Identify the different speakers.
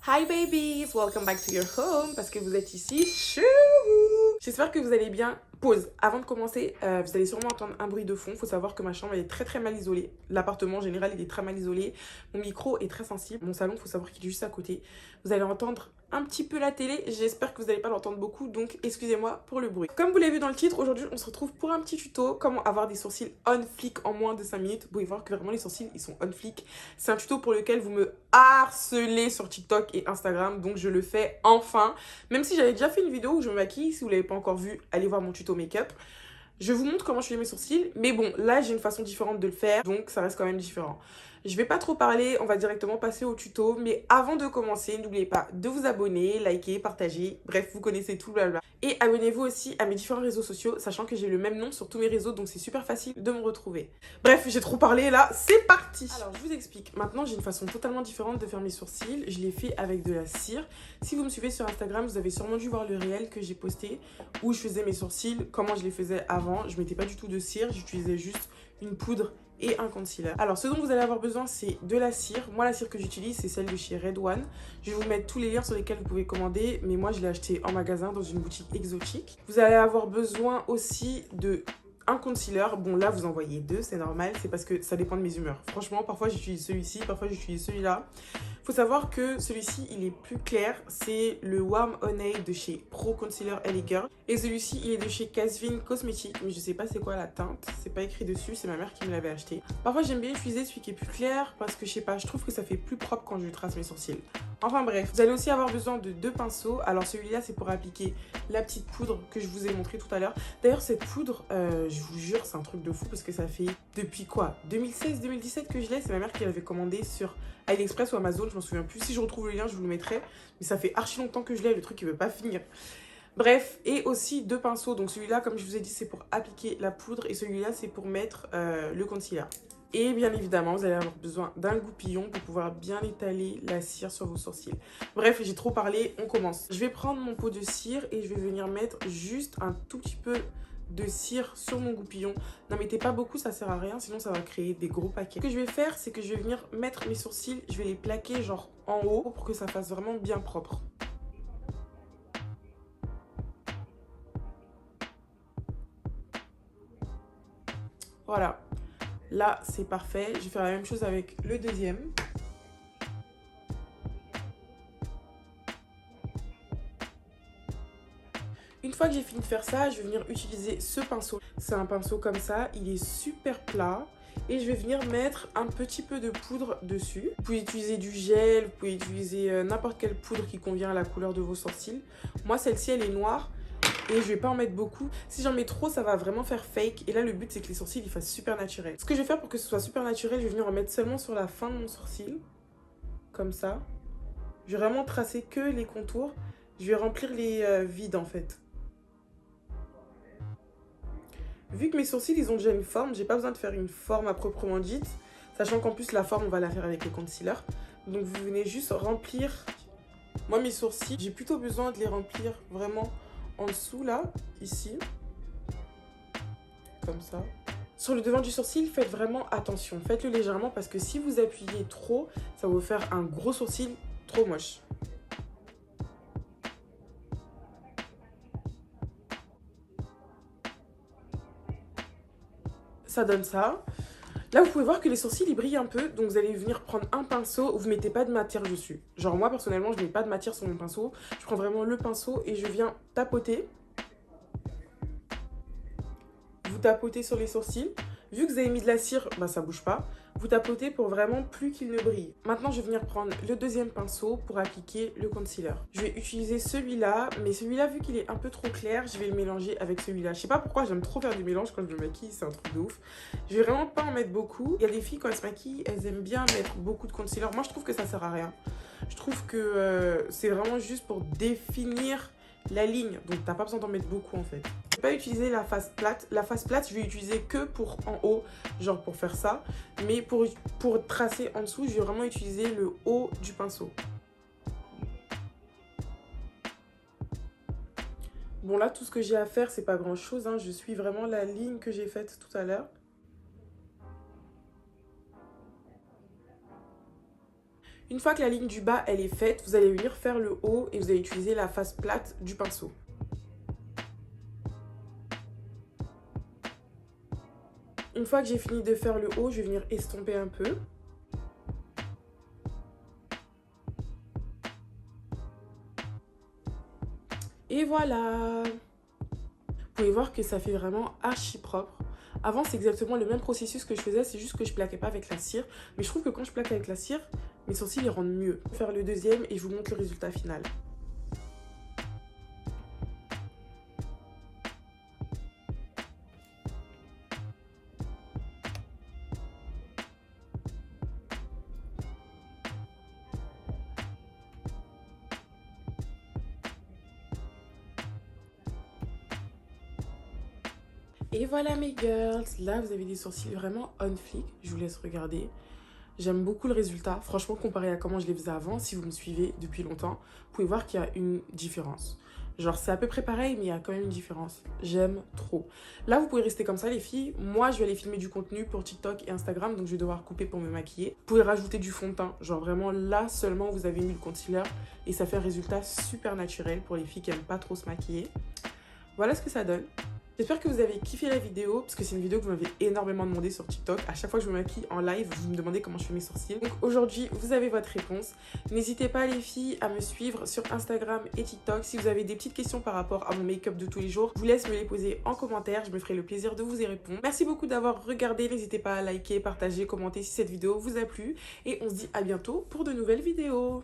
Speaker 1: Hi babies, welcome back to your home parce que vous êtes ici chez vous. J'espère que vous allez bien. Pause. Avant de commencer, vous allez sûrement entendre un bruit de fond. Il faut savoir que ma chambre elle est très mal isolée. L'appartement en général il est très mal isolé. Mon micro est très sensible. Mon salon, il faut savoir qu'il est juste à côté. Vous allez entendre un petit peu la télé. J'espère que vous n'allez pas l'entendre beaucoup, donc excusez-moi pour le bruit. Comme vous l'avez vu dans le titre, aujourd'hui on se retrouve pour un petit tuto. Comment avoir des sourcils on flic en moins de 5 minutes. Vous pouvez voir que vraiment les sourcils ils sont on flic. C'est un tuto pour lequel vous me harcelez sur TikTok et Instagram, donc je le fais enfin. Même si j'avais déjà fait une vidéo où je me maquille, si vous ne l'avez pas encore vu, allez voir mon tuto make-up. Je vous montre comment je fais mes sourcils, mais bon, là j'ai une façon différente de le faire, donc ça reste quand même différent. Je vais pas trop parler, on va directement passer au tuto, mais avant de commencer, n'oubliez pas de vous abonner, liker, partager, bref, vous connaissez tout, blabla. Et abonnez-vous aussi à mes différents réseaux sociaux, sachant que j'ai le même nom sur tous mes réseaux, donc c'est super facile de me retrouver. Bref, j'ai trop parlé là, c'est parti. Alors, je vous explique. Maintenant, j'ai une façon totalement différente de faire mes sourcils. Je l'ai fait avec de la cire. Si vous me suivez sur Instagram, vous avez sûrement dû voir le réel que j'ai posté où je faisais mes sourcils, comment je les faisais avant. Je mettais pas du tout de cire, j'utilisais juste une poudre et un concealer. Alors, ce dont vous allez avoir besoin, c'est de la cire. Moi, la cire que j'utilise, c'est celle de chez Red One. Je vais vous mettre tous les liens sur lesquels vous pouvez commander, mais moi, je l'ai acheté en magasin dans une boutique exotique. Vous allez avoir besoin aussi de un concealer. Bon, là, vous en voyez deux, c'est normal. C'est parce que ça dépend de mes humeurs. Franchement, parfois, j'utilise celui-ci, parfois, j'utilise celui-là. Faut savoir que celui-ci, il est plus clair. C'est le Warm Honey de chez Pro Concealer LA Girl. Et celui-ci, il est de chez Casvin Cosmetics. Mais je sais pas c'est quoi la teinte. C'est pas écrit dessus. C'est ma mère qui me l'avait acheté. Parfois, j'aime bien utiliser celui qui est plus clair parce que je sais pas, je trouve que ça fait plus propre quand je trace mes sourcils. Enfin bref, vous allez aussi avoir besoin de deux pinceaux. Alors celui-là, c'est pour appliquer la petite poudre que je vous ai montré tout à l'heure. D'ailleurs, cette poudre, je vous jure, c'est un truc de fou parce que ça fait depuis quoi 2016-2017 que je l'ai. C'est ma mère qui l'avait commandé sur AliExpress ou Amazon, je m'en souviens plus. Si je retrouve le lien, je vous le mettrai. Mais ça fait archi longtemps que je l'ai, le truc il veut pas finir. Bref, et aussi deux pinceaux. Donc celui-là, comme je vous ai dit, c'est pour appliquer la poudre. Et celui-là, c'est pour mettre le concealer. Et bien évidemment, vous allez avoir besoin d'un goupillon pour pouvoir bien étaler la cire sur vos sourcils. Bref, j'ai trop parlé, on commence. Je vais prendre mon pot de cire et je vais venir mettre juste un tout petit peu de cire sur mon goupillon. N'en mettez pas beaucoup, ça sert à rien, sinon ça va créer des gros paquets. Ce que je vais faire, c'est que je vais venir mettre mes sourcils, je vais les plaquer genre en haut pour que ça fasse vraiment bien propre. Voilà. Là, c'est parfait. Je vais faire la même chose avec le deuxième. Une fois que j'ai fini de faire ça, je vais venir utiliser ce pinceau. C'est un pinceau comme ça, il est super plat. Et je vais venir mettre un petit peu de poudre dessus. Vous pouvez utiliser du gel, vous pouvez utiliser n'importe quelle poudre qui convient à la couleur de vos sourcils. Moi, celle-ci, elle est noire. Et je vais pas en mettre beaucoup. Si j'en mets trop, ça va vraiment faire fake. Et là, le but, c'est que les sourcils, ils fassent super naturel. Ce que je vais faire pour que ce soit super naturel, je vais venir en mettre seulement sur la fin de mon sourcil. Comme ça. Je vais vraiment tracer que les contours. Je vais remplir les vides, en fait. Vu que mes sourcils, ils ont déjà une forme, j'ai pas besoin de faire une forme à proprement dite. Sachant qu'en plus, la forme, on va la faire avec le concealer. Donc, vous venez juste remplir. Moi, mes sourcils, j'ai plutôt besoin de les remplir vraiment en dessous, là, ici. Comme ça. Sur le devant du sourcil, faites vraiment attention. Faites-le légèrement parce que si vous appuyez trop, ça va vous faire un gros sourcil trop moche. Ça donne ça. Là, vous pouvez voir que les sourcils, ils brillent un peu. Donc, vous allez venir prendre un pinceau. Vous ne mettez pas de matière dessus. Genre, moi, personnellement, je ne mets pas de matière sur mon pinceau. Je prends vraiment le pinceau et je viens tapoter. Vous tapotez sur les sourcils. Vu que vous avez mis de la cire, bah, ça ne bouge pas. Vous tapotez pour vraiment plus qu'il ne brille. Maintenant, je vais venir prendre le deuxième pinceau pour appliquer le concealer. Je vais utiliser celui-là, mais celui-là, vu qu'il est un peu trop clair, je vais le mélanger avec celui-là. Je sais pas pourquoi, j'aime trop faire des mélanges quand je me maquille, c'est un truc de ouf. Je vais vraiment pas en mettre beaucoup. Il y a des filles, quand elles se maquillent, elles aiment bien mettre beaucoup de concealer. Moi, je trouve que ça sert à rien. Je trouve que c'est vraiment juste pour définir la ligne. Donc, t'as pas besoin d'en mettre beaucoup, en fait. Je vais pas utiliser la face plate. La face plate, je vais utiliser que pour en haut, genre pour faire ça. Mais pour tracer en dessous, je vais vraiment utiliser le haut du pinceau. Bon, là, tout ce que j'ai à faire, c'est pas grand-chose, hein. Je suis vraiment la ligne que j'ai faite tout à l'heure. Une fois que la ligne du bas elle est faite, vous allez venir faire le haut et vous allez utiliser la face plate du pinceau. Une fois que j'ai fini de faire le haut, je vais venir estomper un peu. Et voilà! Vous pouvez voir que ça fait vraiment archi propre. Avant, c'est exactement le même processus que je faisais, c'est juste que je plaquais pas avec la cire. Mais je trouve que quand je plaque avec la cire, mes sourcils les rendent mieux. Je vais faire le deuxième et je vous montre le résultat final. Et voilà mes girls, là vous avez des sourcils vraiment on fleek, je vous laisse regarder. J'aime beaucoup le résultat, franchement comparé à comment je les faisais avant, si vous me suivez depuis longtemps, vous pouvez voir qu'il y a une différence. Genre c'est à peu près pareil mais il y a quand même une différence, j'aime trop. Là vous pouvez rester comme ça les filles, moi je vais aller filmer du contenu pour TikTok et Instagram donc je vais devoir couper pour me maquiller. Vous pouvez rajouter du fond de teint, genre vraiment là seulement vous avez mis le concealer et ça fait un résultat super naturel pour les filles qui aiment pas trop se maquiller. Voilà ce que ça donne. J'espère que vous avez kiffé la vidéo, parce que c'est une vidéo que vous m'avez énormément demandé sur TikTok. À chaque fois que je me maquille en live, vous me demandez comment je fais mes sourcils. Donc aujourd'hui, vous avez votre réponse. N'hésitez pas les filles à me suivre sur Instagram et TikTok. Si vous avez des petites questions par rapport à mon make-up de tous les jours, je vous laisse me les poser en commentaire. Je me ferai le plaisir de vous y répondre. Merci beaucoup d'avoir regardé. N'hésitez pas à liker, partager, commenter si cette vidéo vous a plu. Et on se dit à bientôt pour de nouvelles vidéos.